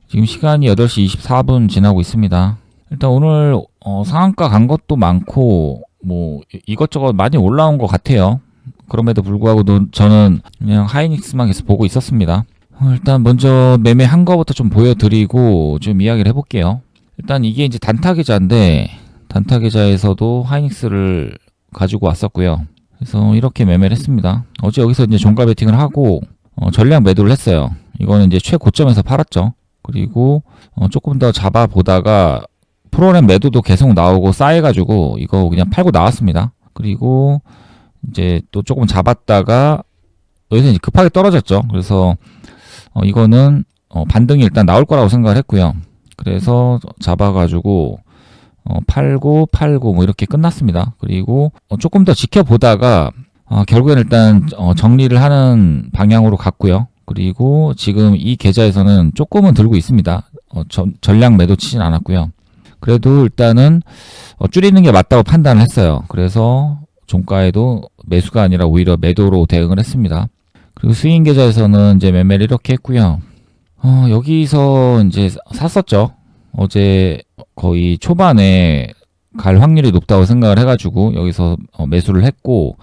지금 시간이 8시 24분 지나고 있습니다. 일단 오늘 상한가 간 것도 많고 뭐 이것저것 많이 올라온 것 같아요. 그럼에도 불구하고 저는 그냥 하이닉스만 계속 보고 있었습니다. 일단 먼저 매매한 거부터 좀 보여드리고 좀 이야기를 해볼게요. 일단 이게 이제 단타 계좌인데 단타 계좌에서도 하이닉스를 가지고 왔었고요. 그래서 이렇게 매매를 했습니다. 어제 여기서 이제 종가 베팅을 하고 전량 매도를 했어요. 이거는 이제 최고점에서 팔았죠. 그리고 조금 더 잡아보다가 프로그램 매도도 계속 나오고 쌓여가지고 이거 그냥 팔고 나왔습니다. 그리고 이제 또 조금 잡았다가 여기서 이제 급하게 떨어졌죠. 그래서 이거는 반등이 일단 나올 거라고 생각을 했고요. 그래서 잡아가지고 팔고 뭐 이렇게 끝났습니다. 그리고 조금 더 지켜보다가 결국엔 일단 정리를 하는 방향으로 갔고요. 그리고 지금 이 계좌에서는 조금은 들고 있습니다. 전량 매도 치진 않았고요. 그래도 일단은 줄이는 게 맞다고 판단을 했어요. 그래서 종가에도 매수가 아니라 오히려 매도로 대응을 했습니다. 그리고 스윙 계좌에서는 이제 매매를 이렇게 했고요. 여기서 이제 샀었죠. 어제 거의 초반에 갈 확률이 높다고 생각을 해가지고 여기서 매수를 했고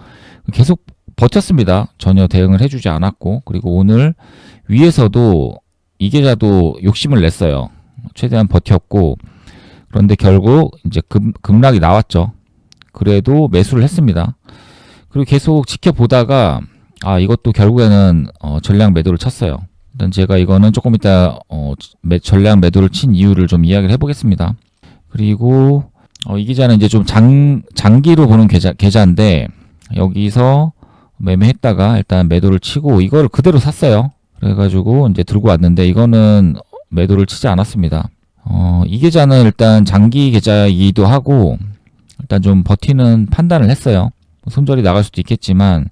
계속 버텼습니다. 전혀 대응을 해주지 않았고, 그리고 오늘 위에서도 이 계좌도 욕심을 냈어요. 최대한 버텼고, 그런데 결국 이제 급락이 나왔죠. 그래도 매수를 했습니다. 그리고 계속 지켜보다가 이것도 결국에는 전량 매도를 쳤어요. 일단 제가 이거는 조금 이따 전량 매도를 친 이유를 좀 이야기를 해보겠습니다. 그리고 이 계좌는 이제 좀 장기로 보는 계좌인데 여기서 매매했다가 일단 매도를 치고 이거를 그대로 샀어요. 그래가지고 이제 들고 왔는데 이거는 매도를 치지 않았습니다. 이 계좌는 일단 장기 계좌이기도 하고 일단 좀 버티는 판단을 했어요. 손절이 나갈 수도 있겠지만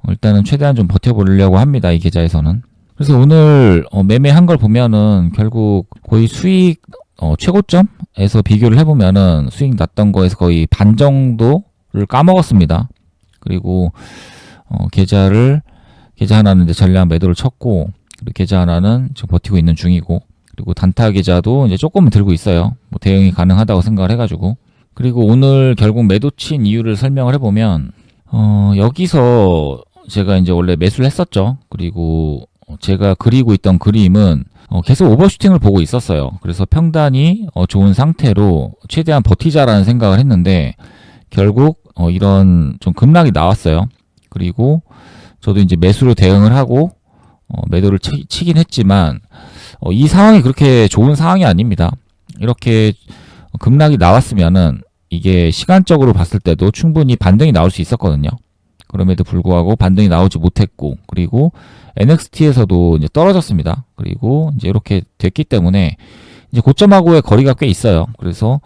일단은 최대한 좀 버텨보려고 합니다. 이 계좌에서는. 그래서 오늘 매매한 걸 보면은 결국 거의 수익 최고점에서 비교를 해보면은 수익 났던 거에서 거의 반 정도를 까먹었습니다. 그리고 계좌 하나는 이제 전량 매도를 쳤고, 그리고 계좌 하나는 지금 버티고 있는 중이고, 그리고 단타 계좌도 이제 조금은 들고 있어요. 뭐 대응이 가능하다고 생각을 해가지고. 그리고 오늘 결국 매도 친 이유를 설명을 해보면 여기서 제가 이제 원래 매수를 했었죠. 그리고 제가 그리고 있던 그림은 계속 오버슈팅을 보고 있었어요. 그래서 평단이 좋은 상태로 최대한 버티자라는 생각을 했는데 결국 이런 좀 급락이 나왔어요. 그리고 저도 이제 매수로 대응을 하고 매도를 치긴 했지만 이 상황이 그렇게 좋은 상황이 아닙니다. 이렇게 급락이 나왔으면은 이게 시간적으로 봤을 때도 충분히 반등이 나올 수 있었거든요. 그럼에도 불구하고 반등이 나오지 못했고, 그리고 NXT에서도 이제 떨어졌습니다. 그리고 이제 이렇게 됐기 때문에 이제 고점하고의 거리가 꽤 있어요. 그래서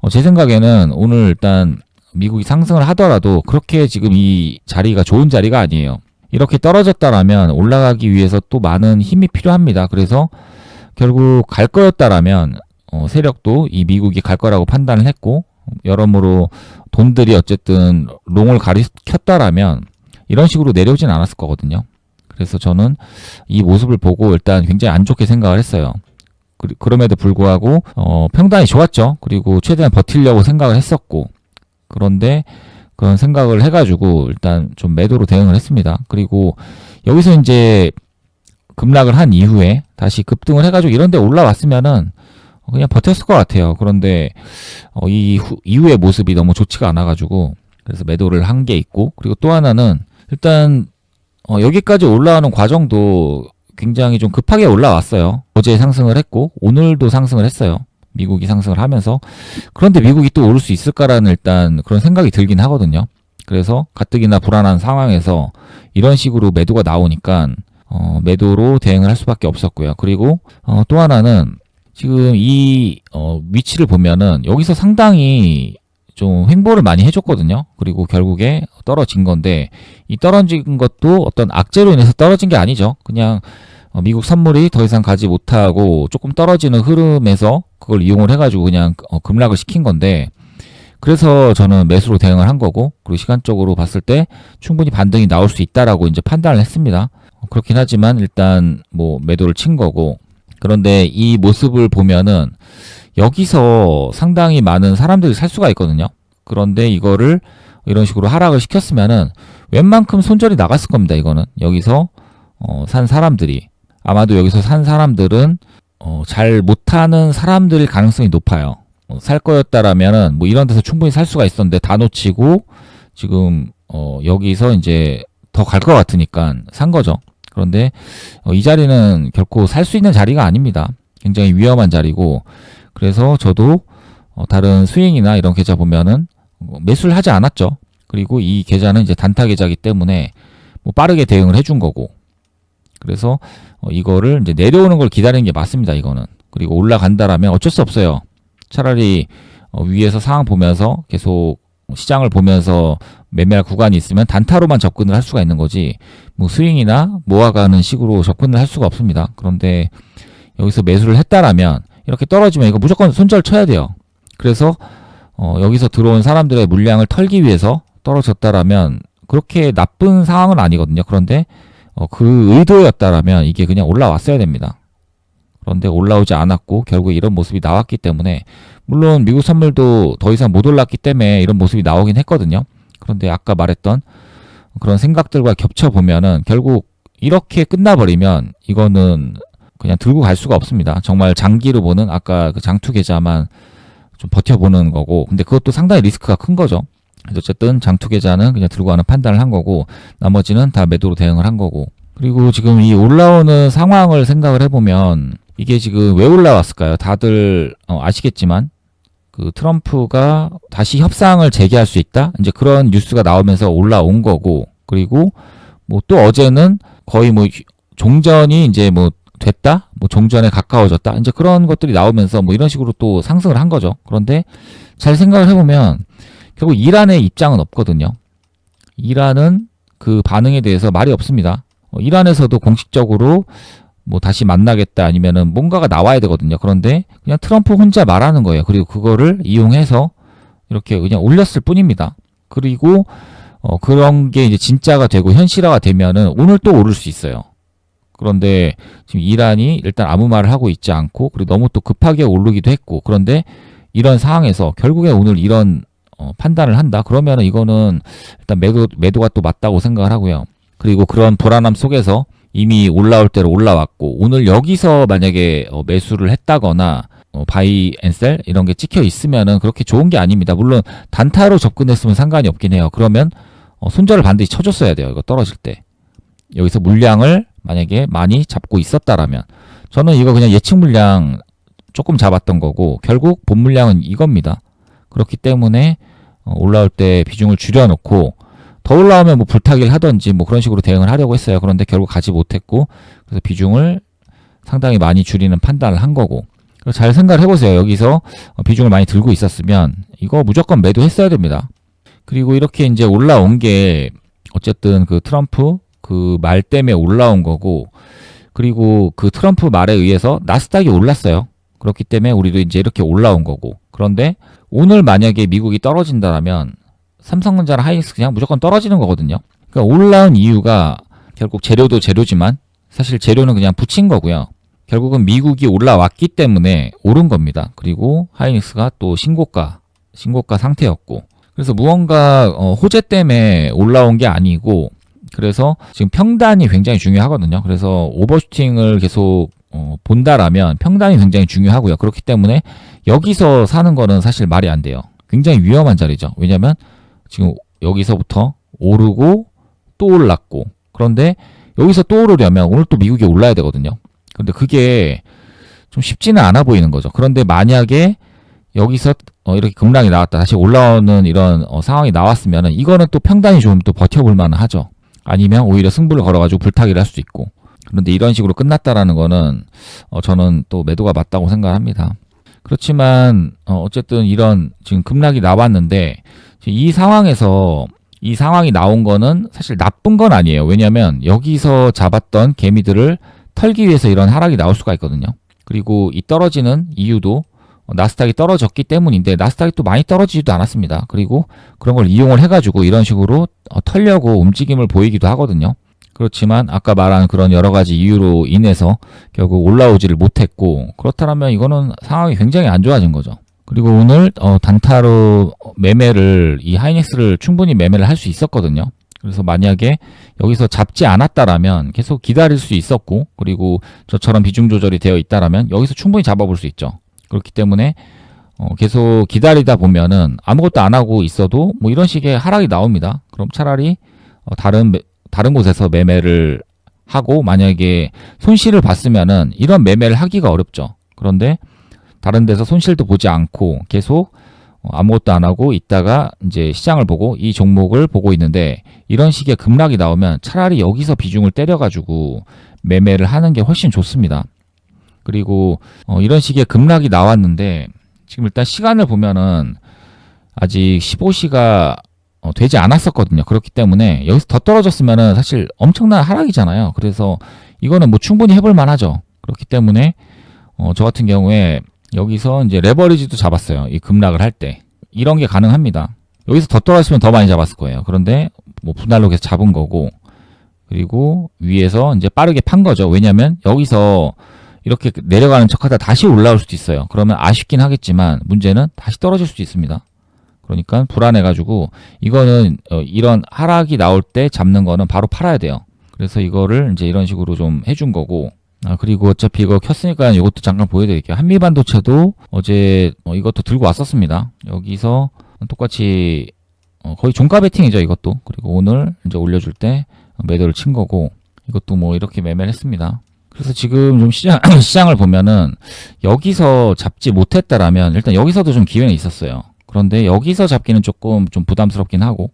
제 생각에는 오늘 일단 미국이 상승을 하더라도 그렇게 지금 이 자리가 좋은 자리가 아니에요. 이렇게 떨어졌다라면 올라가기 위해서 또 많은 힘이 필요합니다. 그래서 결국 갈 거였다라면 세력도 이 미국이 갈 거라고 판단을 했고, 여러모로 돈들이 어쨌든 롱을 가리켰다라면 이런 식으로 내려오진 않았을 거거든요. 그래서 저는 이 모습을 보고 일단 굉장히 안 좋게 생각을 했어요. 그럼에도 불구하고 평단이 좋았죠. 그리고 최대한 버티려고 생각을 했었고, 그런데 그런 생각을 해가지고 일단 좀 매도로 대응을 했습니다. 그리고 여기서 이제 급락을 한 이후에 다시 급등을 해가지고 이런 데 올라왔으면은 그냥 버텼을 것 같아요. 그런데 이후의 모습이 너무 좋지가 않아가지고 그래서 매도를 한 게 있고, 그리고 또 하나는 일단 여기까지 올라오는 과정도 굉장히 좀 급하게 올라왔어요. 어제 상승을 했고 오늘도 상승을 했어요. 미국이 상승을 하면서. 그런데 미국이 또 오를 수 있을까라는 일단 그런 생각이 들긴 하거든요. 그래서 가뜩이나 불안한 상황에서 이런 식으로 매도가 나오니까 매도로 대응을 할 수밖에 없었고요. 그리고 또 하나는 지금 이 위치를 보면은 여기서 상당히 좀 횡보를 많이 해줬거든요. 그리고 결국에 떨어진 건데 이 떨어진 것도 어떤 악재로 인해서 떨어진 게 아니죠. 그냥 미국 선물이 더 이상 가지 못하고 조금 떨어지는 흐름에서 그걸 이용을 해가지고 그냥 급락을 시킨 건데, 그래서 저는 매수로 대응을 한 거고, 그리고 시간적으로 봤을 때 충분히 반등이 나올 수 있다라고 이제 판단을 했습니다. 그렇긴 하지만 일단 뭐 매도를 친 거고, 그런데 이 모습을 보면은 여기서 상당히 많은 사람들이 살 수가 있거든요. 그런데 이거를 이런 식으로 하락을 시켰으면은 웬만큼 손절이 나갔을 겁니다. 이거는 여기서 산 사람들이 아마도 여기서 산 사람들은 잘 못하는 사람들일 가능성이 높아요. 살 거였다라면은 뭐 이런 데서 충분히 살 수가 있었는데 다 놓치고 지금 여기서 이제 더 갈 것 같으니까 산 거죠. 그런데 이 자리는 결코 살 수 있는 자리가 아닙니다. 굉장히 위험한 자리고 그래서 저도 다른 스윙이나 이런 계좌 보면은 매수를 하지 않았죠. 그리고 이 계좌는 이제 단타 계좌이기 때문에 뭐 빠르게 대응을 해준 거고 그래서 이거를 이제 내려오는 걸 기다리는 게 맞습니다. 이거는 그리고 올라간다라면 어쩔 수 없어요. 차라리 위에서 상황 보면서 계속 시장을 보면서 매매할 구간이 있으면 단타로만 접근을 할 수가 있는 거지 뭐 스윙이나 모아가는 식으로 접근을 할 수가 없습니다. 그런데 여기서 매수를 했다라면 이렇게 떨어지면 이거 무조건 손절 쳐야 돼요. 그래서 여기서 들어온 사람들의 물량을 털기 위해서 떨어졌다라면 그렇게 나쁜 상황은 아니거든요. 그런데 그 의도였다라면 이게 그냥 올라왔어야 됩니다. 그런데 올라오지 않았고 결국에 이런 모습이 나왔기 때문에 물론 미국 선물도 더 이상 못 올랐기 때문에 이런 모습이 나오긴 했거든요. 그런데 아까 말했던 그런 생각들과 겹쳐보면은 결국 이렇게 끝나버리면 이거는 그냥 들고 갈 수가 없습니다. 정말 장기로 보는 아까 그 장투 계좌만 좀 버텨보는 거고 근데 그것도 상당히 리스크가 큰 거죠. 그래서 어쨌든 장투 계좌는 그냥 들고 가는 판단을 한 거고 나머지는 다 매도로 대응을 한 거고 그리고 지금 이 올라오는 상황을 생각을 해보면 이게 지금 왜 올라왔을까요? 다들 아시겠지만 그 트럼프가 다시 협상을 재개할 수 있다? 이제 그런 뉴스가 나오면서 올라온 거고 그리고 뭐 또 어제는 거의 뭐 종전이 이제 뭐 됐다? 뭐 종전에 가까워졌다? 이제 그런 것들이 나오면서 뭐 이런 식으로 또 상승을 한 거죠. 그런데 잘 생각을 해보면 결국 이란의 입장은 없거든요. 이란은 그 반응에 대해서 말이 없습니다. 이란에서도 공식적으로 뭐 다시 만나겠다 아니면은 뭔가가 나와야 되거든요. 그런데 그냥 트럼프 혼자 말하는 거예요. 그리고 그거를 이용해서 이렇게 그냥 올렸을 뿐입니다. 그리고 그런 게 이제 진짜가 되고 현실화가 되면은 오늘 또 오를 수 있어요. 그런데 지금 이란이 일단 아무 말을 하고 있지 않고 그리고 너무 또 급하게 오르기도 했고 그런데 이런 상황에서 결국에 오늘 이런 판단을 한다. 그러면은 이거는 일단 매도가 또 맞다고 생각을 하고요. 그리고 그런 불안함 속에서 이미 올라올 대로 올라왔고 오늘 여기서 만약에 매수를 했다거나 바이 앤 셀 이런 게 찍혀 있으면은 그렇게 좋은 게 아닙니다. 물론 단타로 접근했으면 상관이 없긴 해요. 그러면 손절을 반드시 쳐줬어야 돼요. 이거 떨어질 때. 여기서 물량을 만약에 많이 잡고 있었다라면 저는 이거 그냥 예측 물량 조금 잡았던 거고 결국 본 물량은 이겁니다. 그렇기 때문에 올라올 때 비중을 줄여놓고 더 올라오면 뭐 불타기를 하든지 뭐 그런 식으로 대응을 하려고 했어요. 그런데 결국 가지 못했고 그래서 비중을 상당히 많이 줄이는 판단을 한 거고 잘 생각을 해보세요. 여기서 비중을 많이 들고 있었으면 이거 무조건 매도했어야 됩니다. 그리고 이렇게 이제 올라온 게 어쨌든 그 트럼프 그 말 때문에 올라온 거고 그리고 그 트럼프 말에 의해서 나스닥이 올랐어요. 그렇기 때문에 우리도 이제 이렇게 올라온 거고 그런데 오늘 만약에 미국이 떨어진다면 삼성전자나 하이닉스 그냥 무조건 떨어지는 거거든요. 그러니까 올라온 이유가 결국 재료도 재료지만 사실 재료는 그냥 붙인 거고요. 결국은 미국이 올라왔기 때문에 오른 겁니다. 그리고 하이닉스가 또 신고가 상태였고 그래서 무언가 호재 때문에 올라온 게 아니고 그래서 지금 평단이 굉장히 중요하거든요. 그래서 오버슈팅을 계속 본다라면 평단이 굉장히 중요하고요. 그렇기 때문에 여기서 사는 거는 사실 말이 안 돼요. 굉장히 위험한 자리죠. 왜냐면 지금 여기서부터 오르고 또 올랐고 그런데 여기서 또 오르려면 오늘 또 미국이 올라야 되거든요. 그런데 그게 좀 쉽지는 않아 보이는 거죠. 그런데 만약에 여기서 이렇게 급락이 나왔다 다시 올라오는 이런 상황이 나왔으면은 이거는 또 평단이 좀 또 버텨볼 만은 하죠. 아니면 오히려 승부를 걸어가지고 불타기를 할 수도 있고 그런데 이런 식으로 끝났다라는 거는 저는 또 매도가 맞다고 생각합니다. 그렇지만 어쨌든 이런 지금 급락이 나왔는데 이 상황에서 이 상황이 나온 거는 사실 나쁜 건 아니에요. 왜냐하면 여기서 잡았던 개미들을 털기 위해서 이런 하락이 나올 수가 있거든요. 그리고 이 떨어지는 이유도 나스닥이 떨어졌기 때문인데 나스닥이 또 많이 떨어지지도 않았습니다. 그리고 그런 걸 이용을 해가지고 이런 식으로 털려고 움직임을 보이기도 하거든요. 그렇지만 아까 말한 그런 여러 가지 이유로 인해서 결국 올라오지를 못했고, 그렇다면 이거는 상황이 굉장히 안 좋아진 거죠. 그리고 오늘 단타로 매매를, 이 하이닉스를 충분히 매매를 할 수 있었거든요. 그래서 만약에 여기서 잡지 않았다라면 계속 기다릴 수 있었고, 그리고 저처럼 비중 조절이 되어 있다라면 여기서 충분히 잡아볼 수 있죠. 그렇기 때문에 계속 기다리다 보면은 아무것도 안 하고 있어도 뭐 이런 식의 하락이 나옵니다. 그럼 차라리 다른 곳에서 매매를 하고, 만약에 손실을 봤으면은 이런 매매를 하기가 어렵죠. 그런데 다른 데서 손실도 보지 않고 계속 아무것도 안 하고 있다가 이제 시장을 보고 이 종목을 보고 있는데, 이런 식의 급락이 나오면 차라리 여기서 비중을 때려가지고 매매를 하는 게 훨씬 좋습니다. 그리고 이런 식의 급락이 나왔는데 지금 일단 시간을 보면은 아직 15시가 되지 않았었거든요. 그렇기 때문에 여기서 더 떨어졌으면은 사실 엄청난 하락이잖아요. 그래서 이거는 뭐 충분히 해볼 만하죠. 그렇기 때문에 저 같은 경우에 여기서 이제 레버리지도 잡았어요. 이 급락을 할 때. 이런 게 가능합니다. 여기서 더 떨어졌으면 더 많이 잡았을 거예요. 그런데 뭐 분할로 계속 잡은 거고, 그리고 위에서 이제 빠르게 판 거죠. 왜냐면 여기서 이렇게 내려가는 척하다 다시 올라올 수도 있어요. 그러면 아쉽긴 하겠지만 문제는 다시 떨어질 수도 있습니다. 그러니까 불안해가지고 이거는 이런 하락이 나올 때 잡는 거는 바로 팔아야 돼요. 그래서 이거를 이제 이런 식으로 좀 해준 거고, 그리고 어차피 이거 켰으니까 이것도 잠깐 보여드릴게요. 한미반도체도 어제 이것도 들고 왔었습니다. 여기서 똑같이 거의 종가 베팅이죠, 이것도. 그리고 오늘 이제 올려줄 때 매도를 친 거고, 이것도 뭐 이렇게 매매를 했습니다. 그래서 지금 좀 시장을 보면은 여기서 잡지 못했다라면 일단 여기서도 좀 기회는 있었어요. 그런데 여기서 잡기는 조금 좀 부담스럽긴 하고,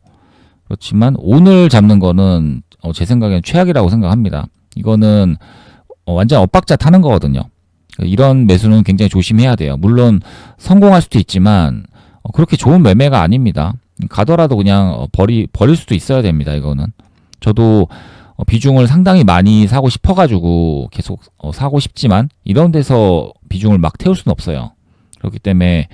그렇지만 오늘 잡는 거는 제 생각에는 최악이라고 생각합니다. 이거는 완전 엇박자 타는 거거든요. 이런 매수는 굉장히 조심해야 돼요. 물론 성공할 수도 있지만 그렇게 좋은 매매가 아닙니다. 가더라도 그냥 버릴 수도 있어야 됩니다. 이거는 저도 비중을 상당히 많이 사고 싶어가지고 계속 사고 싶지만 이런 데서 비중을 막 태울 수는 없어요. 그렇기 때문에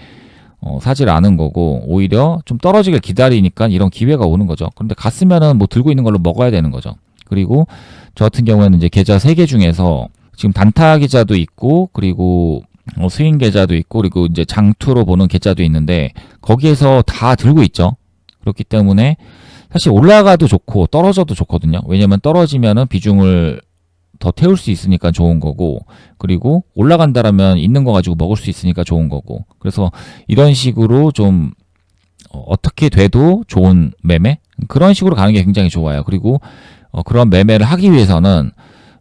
사질 않은 거고, 오히려 좀 떨어지길 기다리니까 이런 기회가 오는 거죠. 그런데 갔으면은 뭐 들고 있는 걸로 먹어야 되는 거죠. 그리고 저 같은 경우에는 이제 계좌 3개 중에서 지금 단타 계좌도 있고, 그리고 스윙 계좌도 있고, 그리고 이제 장투로 보는 계좌도 있는데 거기에서 다 들고 있죠. 그렇기 때문에 사실 올라가도 좋고 떨어져도 좋거든요. 왜냐면 떨어지면은 비중을 더 태울 수 있으니까 좋은 거고, 그리고 올라간다라면 있는 거 가지고 먹을 수 있으니까 좋은 거고, 그래서 이런 식으로 좀 어떻게 돼도 좋은 매매, 그런 식으로 가는 게 굉장히 좋아요. 그리고 그런 매매를 하기 위해서는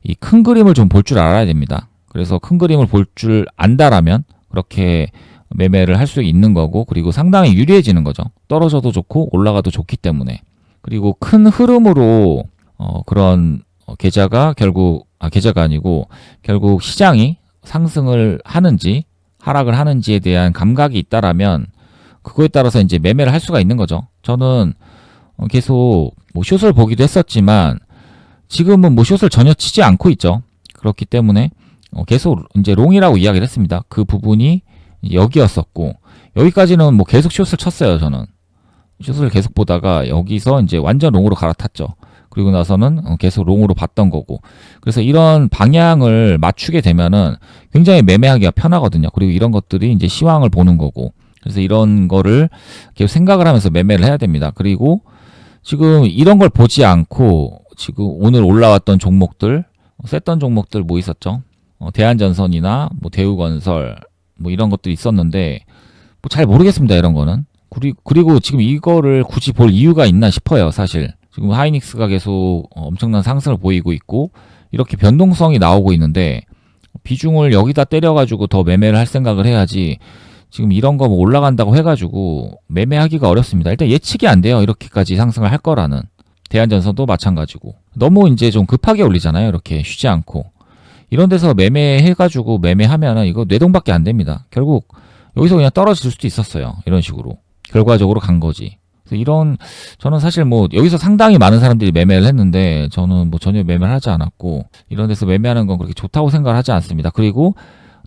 이 큰 그림을 좀 볼 줄 알아야 됩니다. 그래서 큰 그림을 볼 줄 안다라면 그렇게 매매를 할 수 있는 거고, 그리고 상당히 유리해지는 거죠. 떨어져도 좋고 올라가도 좋기 때문에. 그리고 큰 흐름으로 그런 계좌가 계좌가 아니고 결국 시장이 상승을 하는지 하락을 하는지에 대한 감각이 있다라면 그거에 따라서 이제 매매를 할 수가 있는 거죠. 저는 계속 뭐 숏을 보기도 했었지만 지금은 뭐 숏을 전혀 치지 않고 있죠. 그렇기 때문에 계속 이제 롱이라고 이야기를 했습니다. 그 부분이 여기였었고, 여기까지는 뭐 계속 숏을 쳤어요. 저는 숏을 계속 보다가 여기서 이제 완전 롱으로 갈아탔죠. 그리고 나서는 계속 롱으로 봤던 거고, 그래서 이런 방향을 맞추게 되면은 굉장히 매매하기가 편하거든요. 그리고 이런 것들이 이제 시황을 보는 거고, 그래서 이런 거를 계속 생각을 하면서 매매를 해야 됩니다. 그리고 지금 이런 걸 보지 않고 지금 오늘 올라왔던 종목들, 셌던 종목들 뭐 있었죠? 대한전선이나 뭐 대우건설 뭐 이런 것들이 있었는데 뭐 잘 모르겠습니다. 이런 거는. 그리고 지금 이거를 굳이 볼 이유가 있나 싶어요. 사실 지금 하이닉스가 계속 엄청난 상승을 보이고 있고 이렇게 변동성이 나오고 있는데 비중을 여기다 때려가지고 더 매매를 할 생각을 해야지, 지금 이런 거 뭐 올라간다고 해가지고 매매하기가 어렵습니다. 일단 예측이 안 돼요. 이렇게까지 상승을 할 거라는. 대한전선도 마찬가지고 너무 이제 좀 급하게 올리잖아요. 이렇게 쉬지 않고. 이런 데서 매매해가지고 매매하면은 이거 뇌동밖에 안 됩니다. 결국 여기서 그냥 떨어질 수도 있었어요. 이런 식으로 결과적으로 간 거지. 그래서 저는 사실 뭐 여기서 상당히 많은 사람들이 매매를 했는데 저는 뭐 전혀 매매를 하지 않았고, 이런 데서 매매하는 건 그렇게 좋다고 생각을 하지 않습니다. 그리고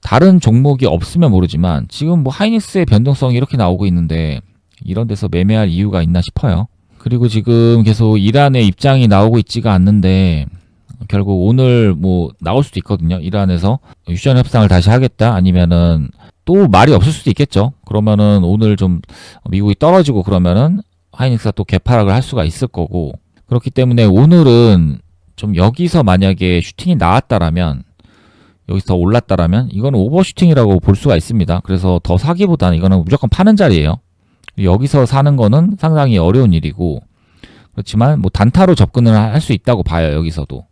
다른 종목이 없으면 모르지만 지금 뭐 하이닉스의 변동성이 이렇게 나오고 있는데 이런 데서 매매할 이유가 있나 싶어요. 그리고 지금 계속 이란의 입장이 나오고 있지가 않는데 결국 오늘 뭐 나올 수도 있거든요. 이란에서 휴전 협상을 다시 하겠다 아니면은 또 말이 없을 수도 있겠죠. 그러면은 오늘 좀 미국이 떨어지고 그러면은 하이닉스가 또 개파락을 할 수가 있을 거고, 그렇기 때문에 오늘은 좀 여기서 만약에 슈팅이 나왔다라면, 여기서 더 올랐다라면 이거는 오버슈팅이라고 볼 수가 있습니다. 그래서 더 사기보다는 이거는 무조건 파는 자리예요. 여기서 사는 거는 상당히 어려운 일이고, 그렇지만 뭐 단타로 접근을 할 수 있다고 봐요. 여기서도.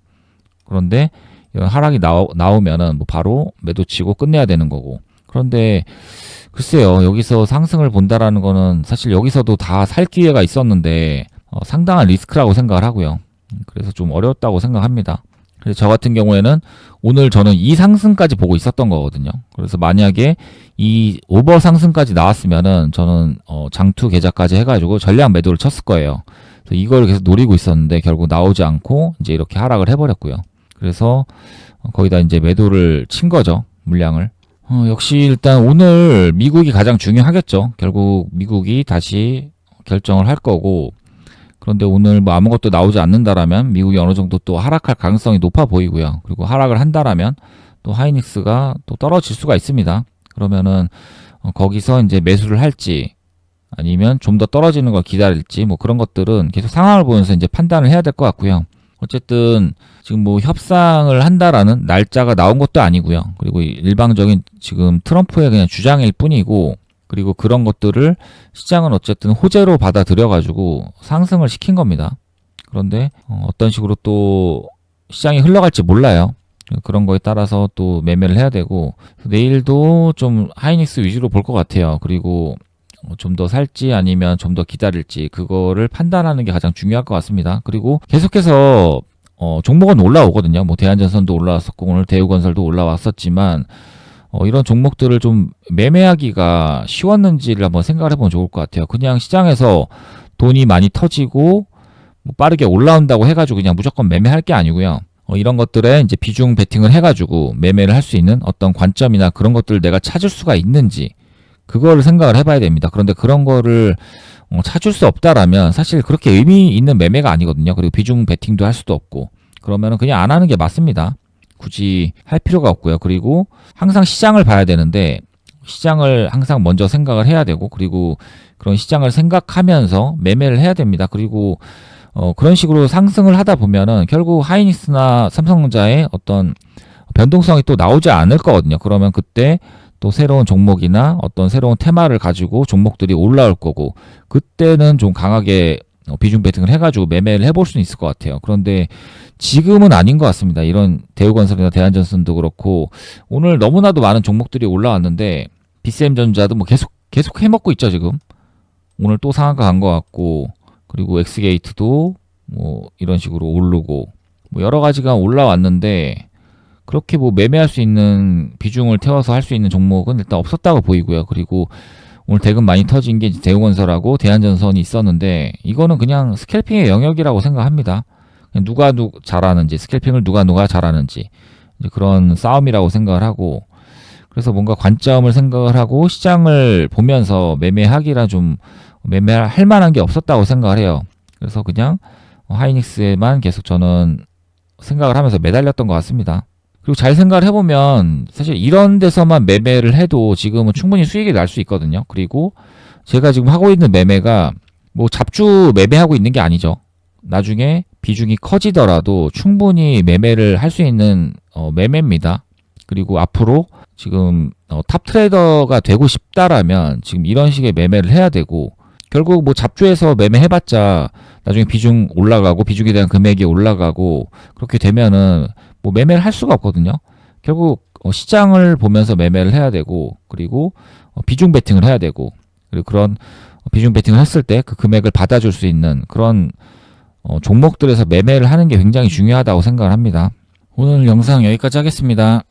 그런데 하락이 나오면은 뭐 바로 매도 치고 끝내야 되는 거고. 그런데 글쎄요, 여기서 상승을 본다라는 거는 사실 여기서도 다 살 기회가 있었는데 상당한 리스크라고 생각을 하고요. 그래서 좀 어려웠다고 생각합니다. 그래서 저 같은 경우에는 오늘 저는 이 상승까지 보고 있었던 거거든요. 그래서 만약에 이 오버 상승까지 나왔으면은 저는 장투 계좌까지 해가지고 전량 매도를 쳤을 거예요. 그래서 이걸 계속 노리고 있었는데 결국 나오지 않고 이제 이렇게 하락을 해버렸고요. 그래서 거기다 이제 매도를 친 거죠, 물량을. 역시 일단 오늘 미국이 가장 중요하겠죠. 결국 미국이 다시 결정을 할 거고, 그런데 오늘 뭐 아무것도 나오지 않는다라면 미국이 어느 정도 또 하락할 가능성이 높아 보이고요. 그리고 하락을 한다라면 또 하이닉스가 또 떨어질 수가 있습니다. 그러면은 거기서 이제 매수를 할지 아니면 좀 더 떨어지는 걸 기다릴지 뭐 그런 것들은 계속 상황을 보면서 이제 판단을 해야 될 것 같고요. 어쨌든 지금 뭐 협상을 한다라는 날짜가 나온 것도 아니고요. 그리고 일방적인 지금 트럼프의 그냥 주장일 뿐이고, 그리고 그런 것들을 시장은 어쨌든 호재로 받아들여가지고 상승을 시킨 겁니다. 그런데 어떤 식으로 또 시장이 흘러갈지 몰라요. 그런 거에 따라서 또 매매를 해야 되고, 내일도 좀 하이닉스 위주로 볼 것 같아요. 그리고 좀 더 살지 아니면 좀 더 기다릴지 그거를 판단하는 게 가장 중요할 것 같습니다. 그리고 계속해서 종목은 올라오거든요. 뭐 대한전선도 올라왔었고 오늘 대우건설도 올라왔었지만 이런 종목들을 좀 매매하기가 쉬웠는지를 한번 생각을 해보면 좋을 것 같아요. 그냥 시장에서 돈이 많이 터지고 뭐 빠르게 올라온다고 해가지고 그냥 무조건 매매할 게 아니고요. 이런 것들에 이제 비중 베팅을 해가지고 매매를 할 수 있는 어떤 관점이나 그런 것들을 내가 찾을 수가 있는지 그거를 생각을 해봐야 됩니다. 그런데 그런 거를 찾을 수 없다라면 사실 그렇게 의미 있는 매매가 아니거든요. 그리고 비중 베팅도 할 수도 없고, 그러면은 그냥 안 하는 게 맞습니다. 굳이 할 필요가 없고요. 그리고 항상 시장을 봐야 되는데 시장을 항상 먼저 생각을 해야 되고, 그리고 그런 시장을 생각하면서 매매를 해야 됩니다. 그리고 그런 식으로 상승을 하다 보면은 결국 하이닉스나 삼성전자의 어떤 변동성이 또 나오지 않을 거거든요. 그러면 그때 또 새로운 종목이나 어떤 새로운 테마를 가지고 종목들이 올라올 거고, 그때는 좀 강하게 비중 베팅을 해가지고 매매를 해볼 수는 있을 것 같아요. 그런데 지금은 아닌 것 같습니다. 이런 대우건설이나 대한전선도 그렇고 오늘 너무나도 많은 종목들이 올라왔는데 BCM전자도 뭐 계속 해먹고 있죠. 지금 오늘 또 상한가 간 것 같고, 그리고 엑스게이트도 뭐 이런 식으로 오르고 뭐 여러 가지가 올라왔는데 그렇게 뭐 매매할 수 있는 비중을 태워서 할 수 있는 종목은 일단 없었다고 보이고요. 그리고 오늘 대금 많이 터진 게 대우건설하고 대한전선이 있었는데 이거는 그냥 스캘핑의 영역이라고 생각합니다. 누가 잘하는지, 스캘핑을 누가 잘하는지 이제 그런 싸움이라고 생각을 하고, 그래서 뭔가 관점을 생각을 하고 시장을 보면서 매매하기라 좀 매매할 만한 게 없었다고 생각을 해요. 그래서 그냥 하이닉스에만 계속 저는 생각을 하면서 매달렸던 것 같습니다. 그리고 잘 생각을 해보면 사실 이런 데서만 매매를 해도 지금은 충분히 수익이 날 수 있거든요. 그리고 제가 지금 하고 있는 매매가 뭐 잡주 매매하고 있는 게 아니죠. 나중에 비중이 커지더라도 충분히 매매를 할 수 있는 매매입니다. 그리고 앞으로 지금 탑 트레이더가 되고 싶다라면 지금 이런 식의 매매를 해야 되고, 결국 뭐 잡주에서 매매해봤자 나중에 비중 올라가고 비중에 대한 금액이 올라가고 그렇게 되면은 뭐 매매를 할 수가 없거든요. 결국 시장을 보면서 매매를 해야 되고, 그리고 비중 베팅을 해야 되고, 그리고 그런 비중 베팅을 했을 때 그 금액을 받아줄 수 있는 그런 종목들에서 매매를 하는 게 굉장히 중요하다고 생각을 합니다. 오늘 영상 여기까지 하겠습니다.